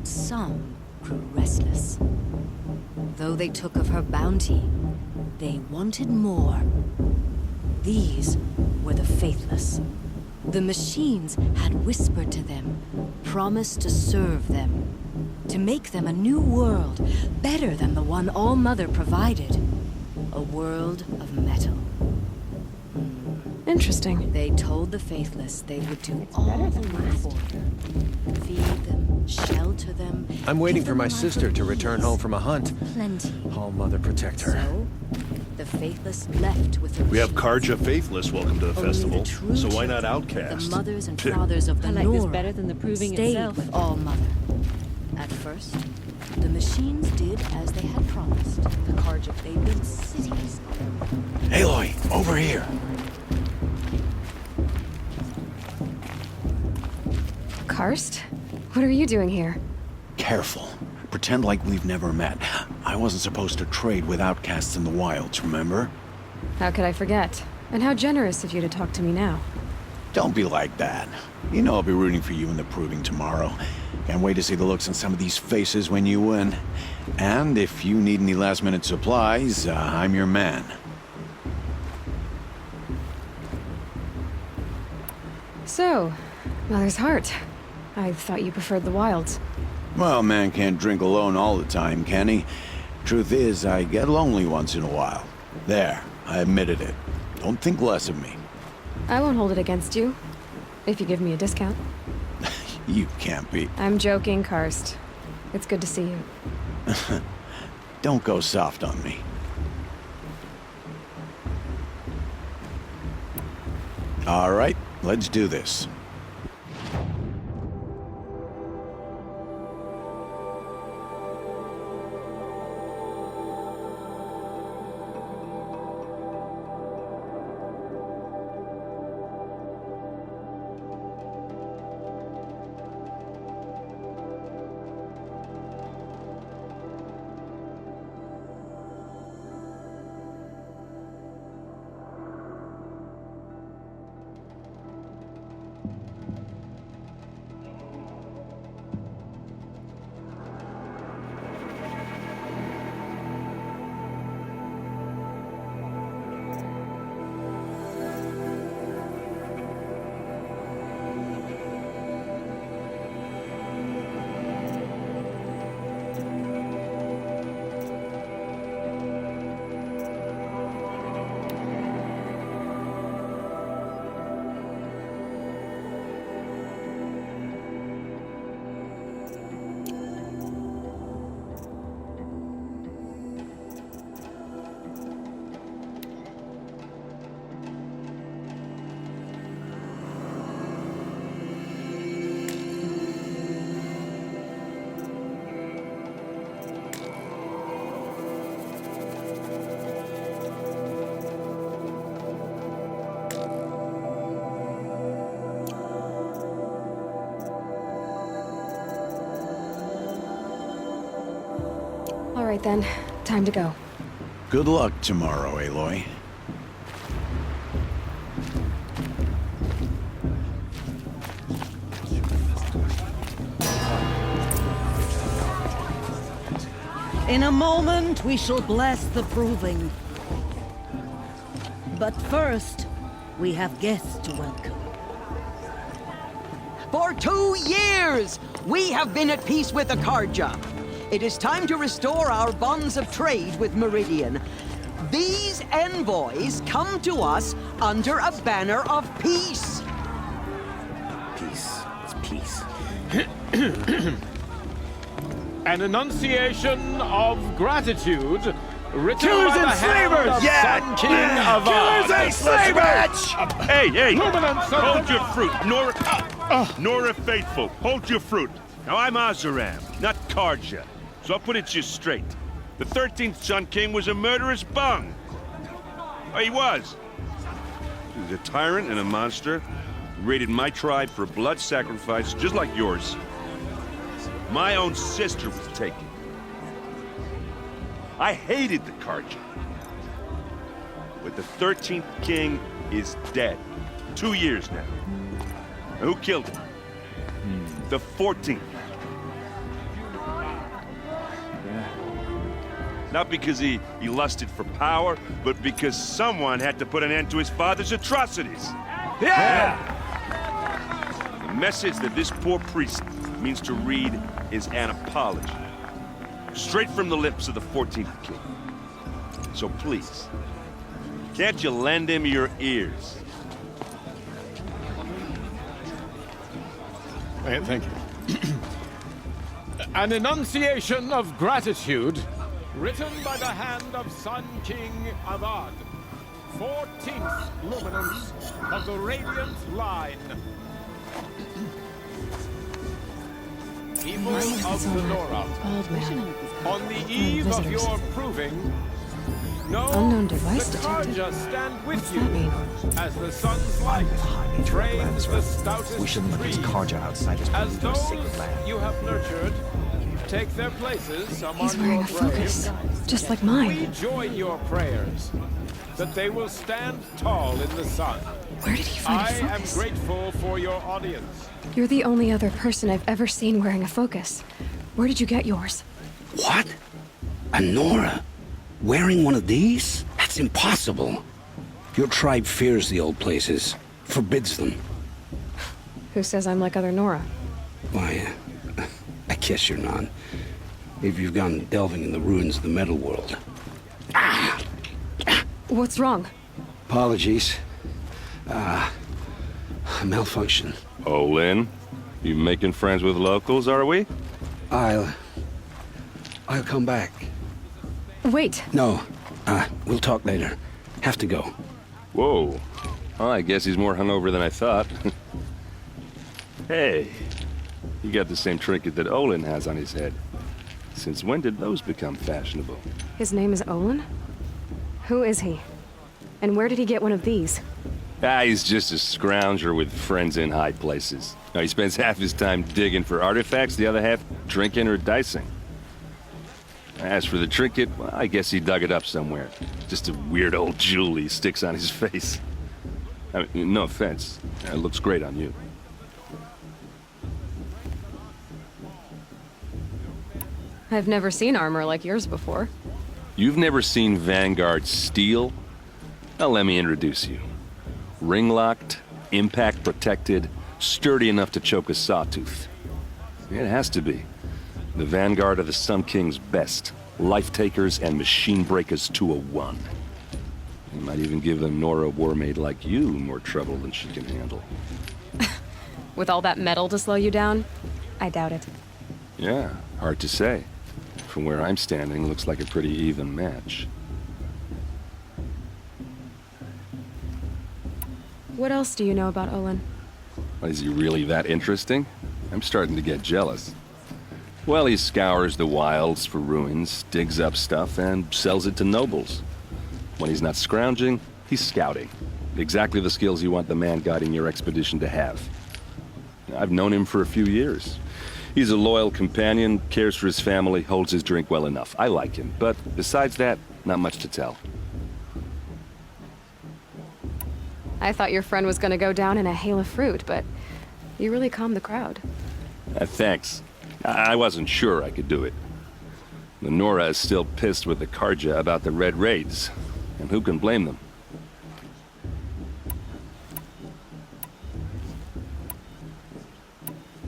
some grew restless. Though they took of her bounty, they wanted more. These were the faithless. The machines had whispered to them, promised to serve them, to make them a new world, better than the one All-Mother provided. A world of metal. Interesting. They told the faithless they would do all the work for them. Feed them, shelter them. I'm waiting give for them my a life sister of to return ease. home from a hunt. Plenty. All-Mother protect her. So, the faithless left with the We have machines. Karja Faithless welcome to the Only festival, the true so why not children, Outcast? The mothers and fathers of the I like this Nora better than the proving stayed itself. with All-Mother. At first, the machines did as they had promised. The Karja, they built cities. Aloy, over here. Karst? What are you doing here? Careful. Pretend like we've never met. I wasn't supposed to trade with outcasts in the wilds, remember? How could I forget? And how generous of you to talk to me now. Don't be like that. You know I'll be rooting for you in the proving tomorrow. Can't wait to see the looks on some of these faces when you win. And if you need any last-minute supplies, I'm your man. So, Mother's Heart. I thought you preferred the wilds. Well, man can't drink alone all the time, can he? Truth is, I get lonely once in a while. There, I admitted it. Don't think less of me. I won't hold it against you. If you give me a discount. You can't be. I'm joking, Karst. It's good to see you. Don't go soft on me. All right, let's do this. All right then, time to go. Good luck tomorrow, Aloy. In a moment, we shall bless the proving. But first, we have guests to welcome. For 2 years, we have been at peace with the Karja. It is time to restore our bonds of trade with Meridian. These envoys come to us under a banner of peace. Peace. It's peace. An enunciation of gratitude written Killers by the and hand slavers! of Yeah! Sun King of Killers and slavers! Hey, Luminance of hold the- your fruit. Nora Faithful, hold your fruit. Now, I'm Azaram, not Karja, so I'll put it just straight. The 13th Sun King was a murderous bung. Oh, he was. He was a tyrant and a monster. He raided my tribe for blood sacrifice, just like yours. My own sister was taken. I hated the Karja. But the 13th king is dead. 2 years now. Who killed him? The 14th. Not because he lusted for power, but because someone had to put an end to his father's atrocities. Yeah! The message that this poor priest means to read is an apology. Straight from the lips of the 14th king. So please, can't you lend him your ears? Thank you. An enunciation of gratitude written by the hand of Sun King Avad, 14th luminance of the Radiant Line. People of the Nora, Bald man. on the eve of visitors. your proving, know Unknown device the detected. Karja stand with What's you that mean? as the sun's light trains the stoutest We shouldn't let these trees. Karja outsiders As pollute our those sacred land. you have nurtured take their places He's among wearing your a focus, graves, just like we mine. join your prayers that they will stand tall in the sun. Where did he find I a am focus? grateful for your audience. You're the only other person I've ever seen wearing a focus. Where did you get yours? What? A Nora? Wearing one of these? That's impossible. Your tribe fears the old places, forbids them. Who says I'm like other Nora? Why, I guess you're not. If you've gone delving in the ruins of the metal world. What's wrong? Apologies. A malfunction. Olin, you making friends with locals, are we? I'll come back. Wait, No, we'll talk later. Have to go. Whoa. Well, I guess he's more hungover than I thought. Hey, you got the same trinket that Olin has on his head. Since when did those become fashionable? his name is Olin? Who is he? And where did he get one of these? He's just a scrounger with friends in high places. Now, he spends half his time digging for artifacts, the other half drinking or dicing. As for the trinket, well, I guess he dug it up somewhere. Just a weird old jewel he sticks on his face. I mean, no offense. It looks great on you. I've never seen armor like yours before. You've never seen Vanguard steel? Well, let me introduce you. Ring-locked, impact-protected, sturdy enough to choke a sawtooth. It has to be. The Vanguard of the Sun King's best. Life-takers and machine-breakers to a one. You might even give a Nora warmaid like you more trouble than she can handle. With all that metal to slow you down? I doubt it. Yeah, hard to say. From where I'm standing, looks like a pretty even match. What else do you know about Olin? Is he really that interesting? I'm starting to get jealous. Well, he scours the wilds for ruins, digs up stuff, and sells it to nobles. When he's not scrounging, he's scouting. Exactly the skills you want the man guiding your expedition to have. I've known him for a few years. He's a loyal companion, cares for his family, holds his drink well enough. I like him, but besides that, not much to tell. I thought your friend was gonna go down in a hail of fruit, but you really calmed the crowd. Thanks. I wasn't sure I could do it. The Nora is still pissed with the Karja about the Red Raids, and who can blame them?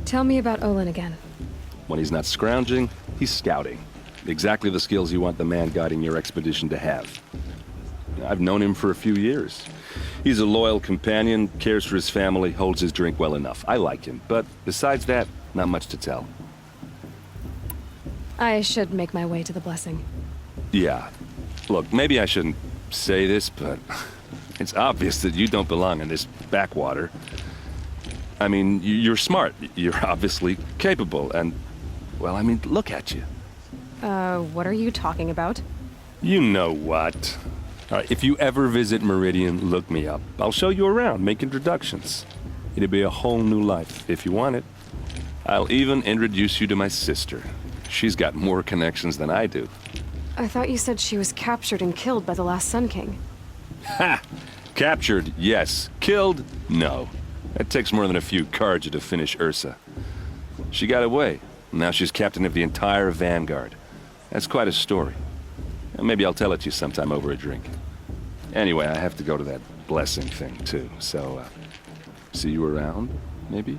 Tell me about Olin again. When he's not scrounging, he's scouting. Exactly the skills you want the man guiding your expedition to have. I've known him for a few years. He's a loyal companion, cares for his family, holds his drink well enough. I like him, but besides that, not much to tell. I should make my way to the blessing. Yeah. Look, maybe I shouldn't say this, but it's obvious that you don't belong in this backwater. I mean, you're smart. You're obviously capable, and, well, I mean, look at you. What are you talking about? You know what. All right, if you ever visit Meridian, look me up. I'll show you around, make introductions. It'll be a whole new life, if you want it. I'll even introduce you to my sister. She's got more connections than I do. I thought you said she was captured and killed by the last Sun King. Ha! Captured, yes. Killed, no. It takes more than a few Karja to finish Ursa. She got away. Now she's captain of the entire Vanguard. That's quite a story. Maybe I'll tell it to you sometime over a drink. Anyway, I have to go to that blessing thing, too. So, see you around, maybe?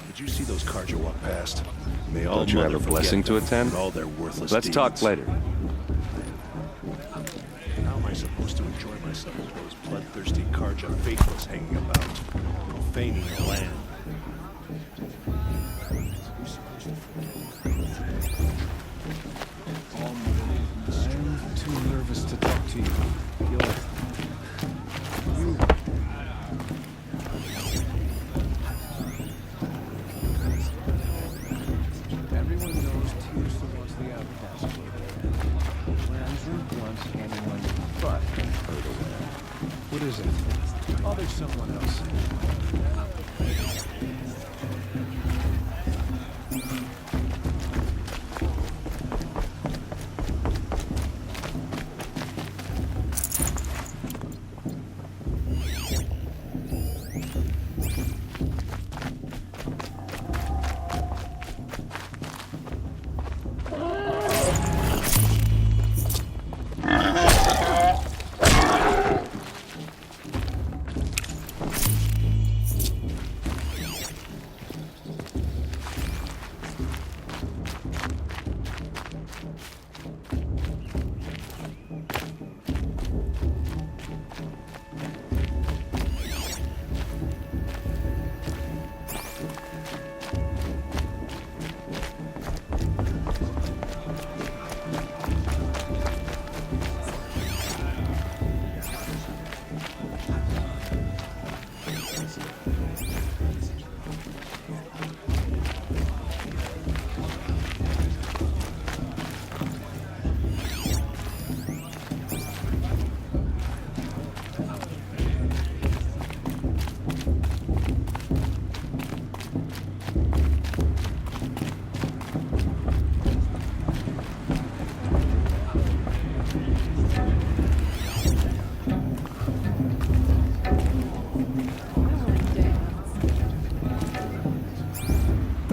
Did you see those Carja walk past? May all Don't you have mother a blessing forget to them attend? and all their worthless Let's talk deeds. later. How am I supposed to enjoy myself with those bloodthirsty Carja faithless hanging about, profaning the land? I'm too nervous to talk to you. Everyone knows Tears wants the outcast. Andrew wants anyone but her to win. What is it? Oh, there's someone else.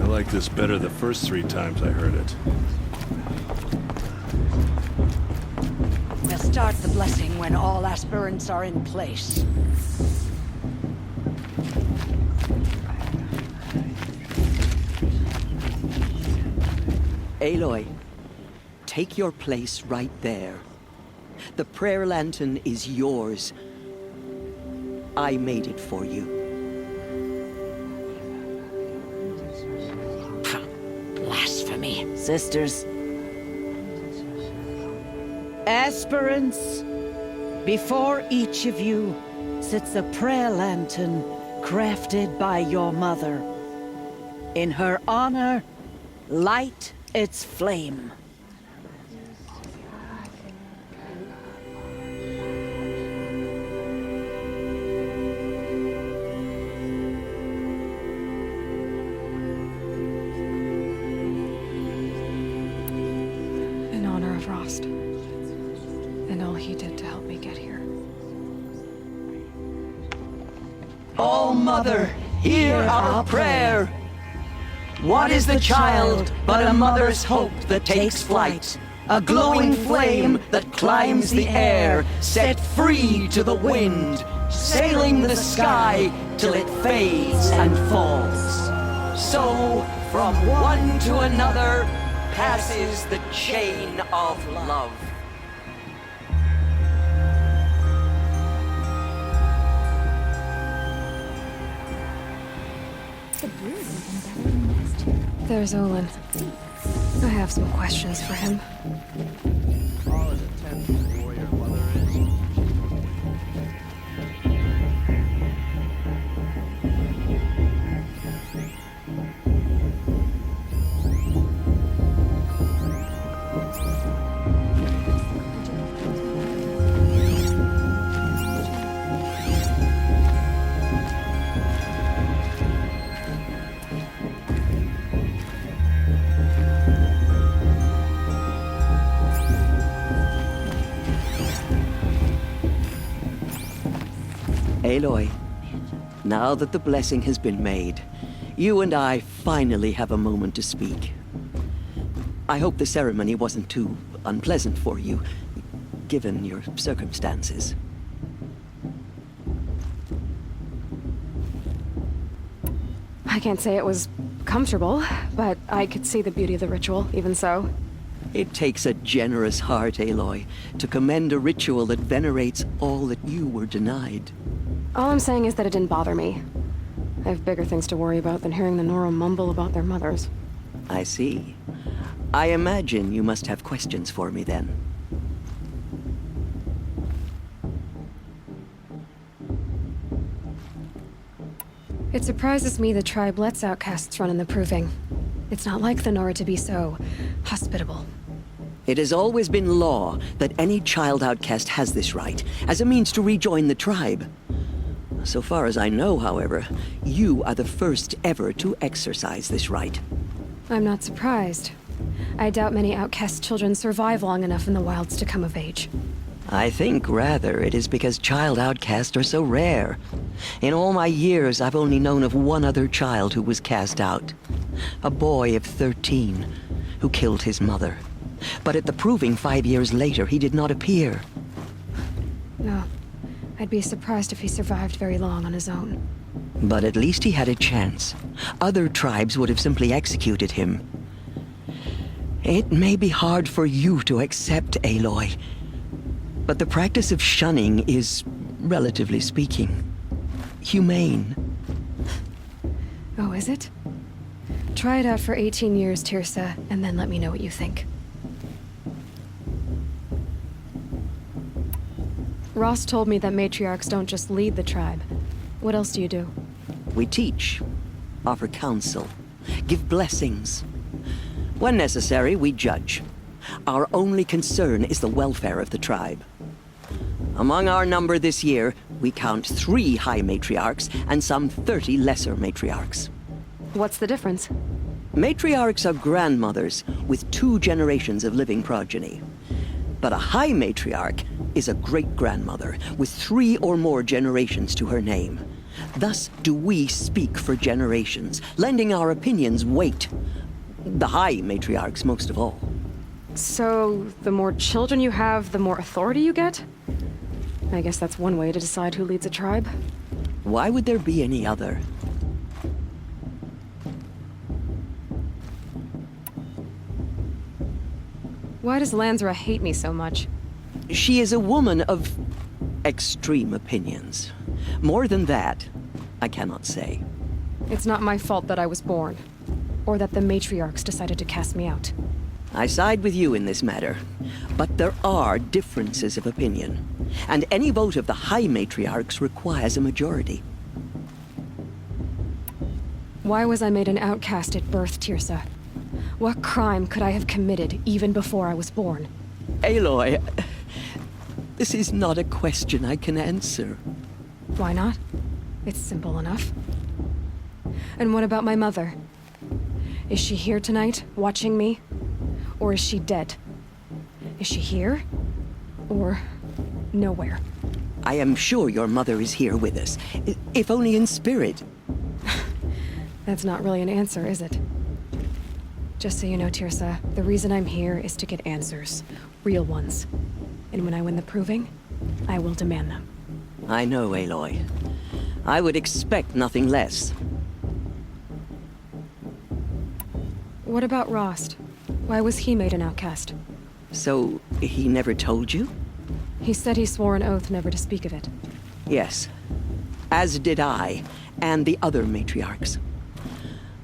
I like this better the first 3 times I heard it. We'll start the blessing when all aspirants are in place. Aloy, take your place right there. The prayer lantern is yours. I made it for you. Blasphemy. Sisters. Aspirants, before each of you sits a prayer lantern crafted by your mother. In her honor, light its flame. In honor of Rost. And all he did to help me get here. Oh, Mother, hear our prayer. What is the child but a mother's hope that takes flight? A glowing flame that climbs the air, set free to the wind, sailing the sky till it fades and falls. So, from one to another, passes the chain of love. There's Olin. I have some questions for him. All an attempt warrior mother is. Aloy, now that the blessing has been made, you and I finally have a moment to speak. I hope the ceremony wasn't too unpleasant for you. given your circumstances. I can't say it was comfortable, but I could see the beauty of the ritual, even so. It takes a generous heart, Aloy, to commend a ritual that venerates all that you were denied. All I'm saying is that it didn't bother me. I have bigger things to worry about than hearing the Nora mumble about their mothers. I see. I imagine you must have questions for me then. It surprises me the tribe lets outcasts run in the Proving. It's not like the Nora to be so hospitable. It has always been law that any child outcast has this right, as a means to rejoin the tribe. So far as I know, however, you are the first ever to exercise this right. I'm not surprised. I doubt many outcast children survive long enough in the wilds to come of age. I think, rather, it is because child outcasts are so rare. In all my years, I've only known of one other child who was cast out. A boy of 13, who killed his mother. But at the Proving 5 years later, he did not appear. No. I'd be surprised if he survived very long on his own. But at least he had a chance. Other tribes would have simply executed him. It may be hard for you to accept, Aloy, but the practice of shunning is, relatively speaking, humane. Oh, is it? Try it out for 18 years, Tirsa, and then let me know what you think. Rost told me that matriarchs don't just lead the tribe. What else do you do? We teach, offer counsel, give blessings. When necessary, we judge. Our only concern is the welfare of the tribe. Among our number this year, we count 3 high matriarchs and some 30 lesser matriarchs. What's the difference? Matriarchs are grandmothers with 2 generations of living progeny. But a high matriarch is a great-grandmother with 3 or more generations to her name. Thus do we speak for generations, lending our opinions weight. The high matriarchs most of all. So, the more children you have, the more authority you get? I guess that's one way to decide who leads a tribe. Why would there be any other? Why does Lansra hate me so much? She is a woman of extreme opinions. More than that, I cannot say. It's not my fault that I was born, or that the matriarchs decided to cast me out. I side with you in this matter, but there are differences of opinion, and any vote of the high matriarchs requires a majority. Why was I made an outcast at birth, Tirsa? What crime could I have committed even before I was born? Aloy, this is not a question I can answer. Why not? It's simple enough. And what about my mother? Is she here tonight, watching me? Or is she dead? Is she here? Or nowhere? I am sure your mother is here with us, if only in spirit. That's not really an answer, is it? Just so you know, Tirsa, the reason I'm here is to get answers. Real ones. And when I win the Proving, I will demand them. I know, Aloy. I would expect nothing less. What about Rost? Why was he made an outcast? So, he never told you? He said he swore an oath never to speak of it. Yes. As did I, and the other matriarchs.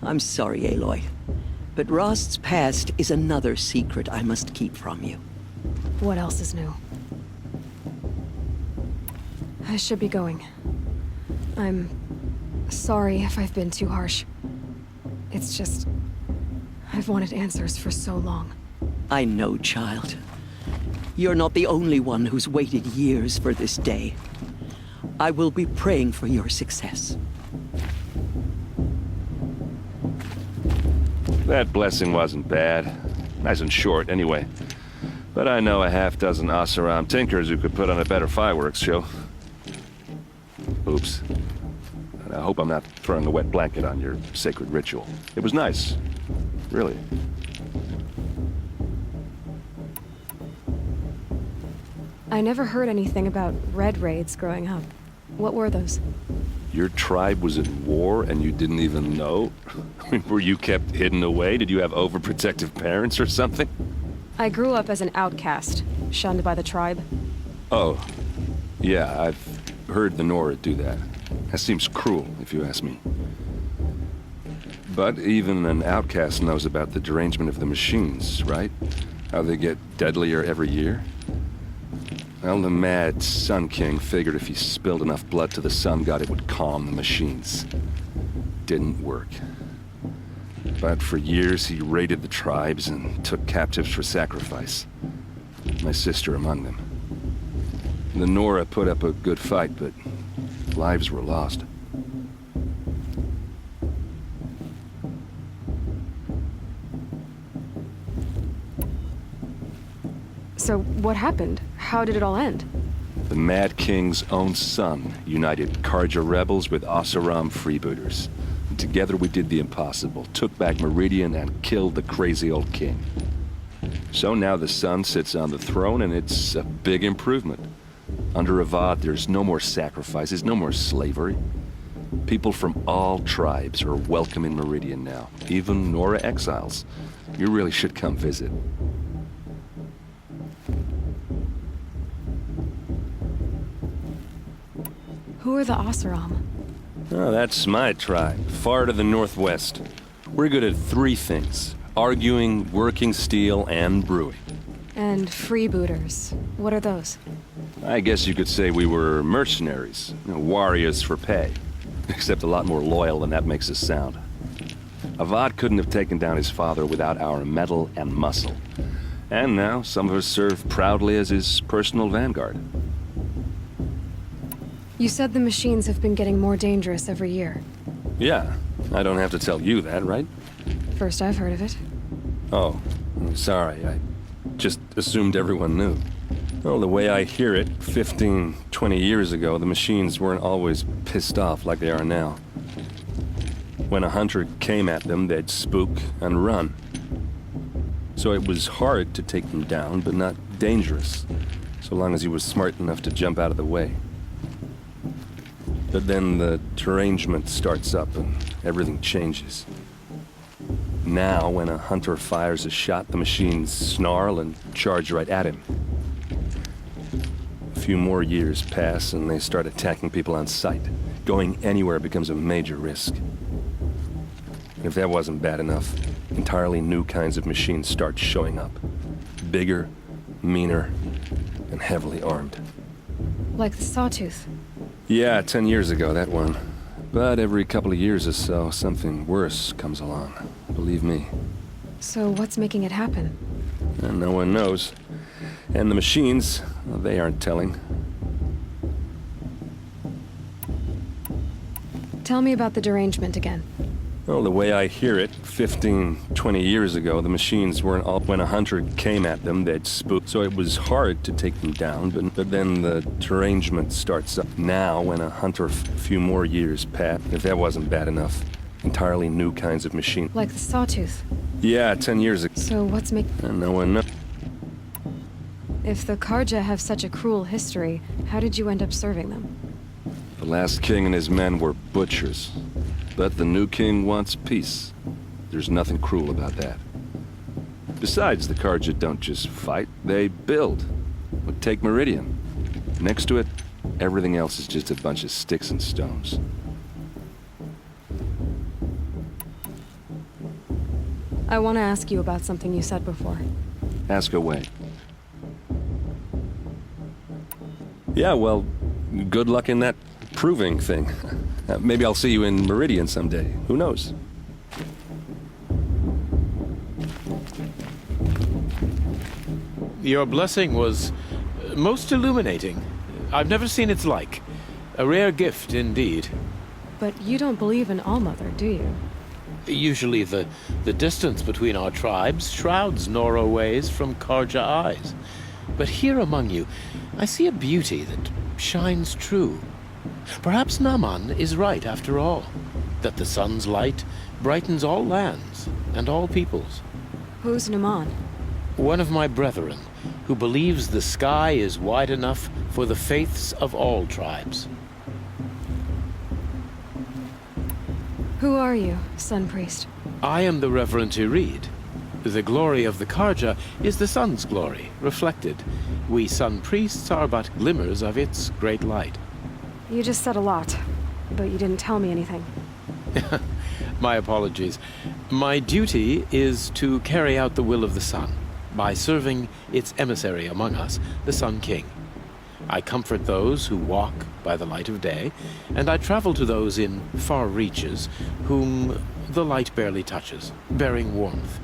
I'm sorry, Aloy, but Rost's past is another secret I must keep from you. What else is new? I should be going. I'm sorry if I've been too harsh. It's just... I've wanted answers for so long. I know, child. You're not the only one who's waited years for this day. I will be praying for your success. That blessing wasn't bad. Nice and short, anyway. But I know a half-dozen Oseram tinkers who could put on a better fireworks show. Oops. And I hope I'm not throwing a wet blanket on your sacred ritual. It was nice. Really. I never heard anything about red raids growing up. What were those? Your tribe was at war and you didn't even know? I mean, were you kept hidden away? Did you have overprotective parents or something? I grew up as an outcast, shunned by the tribe. Oh, yeah, I've heard the Nora do that. That seems cruel, if you ask me. But even an outcast knows about the derangement of the machines, right? How they get deadlier every year? Well, the mad Sun King figured if he spilled enough blood to the Sun God, it would calm the machines. Didn't work. But for years, he raided the tribes and took captives for sacrifice. My sister among them. The Nora put up a good fight, but lives were lost. So what happened? How did it all end? The Mad King's own son united Karja rebels with Oseram freebooters. And together we did the impossible, took back Meridian and killed the crazy old king. So now the son sits on the throne and it's a big improvement. Under Avad, there's no more sacrifices, no more slavery. People from all tribes are welcome in Meridian now, even Nora exiles. You really should come visit. Who are the Oseram? Oh, that's my tribe, far to the northwest. We're good at three things: arguing, working steel, and brewing. And freebooters. What are those? I guess you could say we were mercenaries, warriors for pay. Except a lot more loyal than that makes us sound. Avad couldn't have taken down his father without our metal and muscle. And now, some of us serve proudly as his personal vanguard. You said the machines have been getting more dangerous every year. Yeah, I don't have to tell you that, right? First I've heard of it. Oh, sorry, I just assumed everyone knew. Well, the way I hear it, 15, 20 years ago, the machines weren't always pissed off like they are now. When a hunter came at them, they'd spook and run. So it was hard to take them down, but not dangerous, so long as he was smart enough to jump out of the way. But then the derangement starts up and everything changes. Now, when a hunter fires a shot, the machines snarl and charge right at him. A few more years pass and they start attacking people on sight. Going anywhere becomes a major risk. And if that wasn't bad enough, entirely new kinds of machines start showing up. Bigger, meaner, and heavily armed. Like the Sawtooth. Yeah, 10 years ago, that one. But every couple of years or so, something worse comes along. Believe me. So what's making it happen? And no one knows. And the machines, well, they aren't telling. Tell me about the derangement again. Well, the way I hear it, 15, 20 years ago, the machines weren't all... When a hunter came at them, they'd spook. So it was hard to take them down, but then the derangement starts up. Now, when a hunter... A few more years pass, if that wasn't bad enough, entirely new kinds of machines. Like the Sawtooth. Yeah, 10 years ago. So what's making... And no one knows. If the Karja have such a cruel history, how did you end up serving them? The last king and his men were butchers. But the new king wants peace. There's nothing cruel about that. Besides, the Karja don't just fight, they build. But take Meridian. Next to it, everything else is just a bunch of sticks and stones. I want to ask you about something you said before. Ask away. Yeah, well, good luck in that proving thing. Maybe I'll see you in Meridian someday. Who knows? Your blessing was most illuminating. I've never seen its like. A rare gift indeed. But you don't believe in Allmother, do you? Usually the distance between our tribes shrouds Nora ways from Karja eyes. But here among you, I see a beauty that shines true. Perhaps Naman is right after all, that the sun's light brightens all lands and all peoples. Who's Naman? One of my brethren, who believes the sky is wide enough for the faiths of all tribes. Who are you, Sun Priest? I am the Reverend Tyreed. The glory of the Karja is the sun's glory, reflected. We Sun Priests are but glimmers of its great light. You just said a lot, but you didn't tell me anything. My apologies. My duty is to carry out the will of the sun, by serving its emissary among us, the Sun King. I comfort those who walk by the light of day, and I travel to those in far reaches whom the light barely touches, bearing warmth.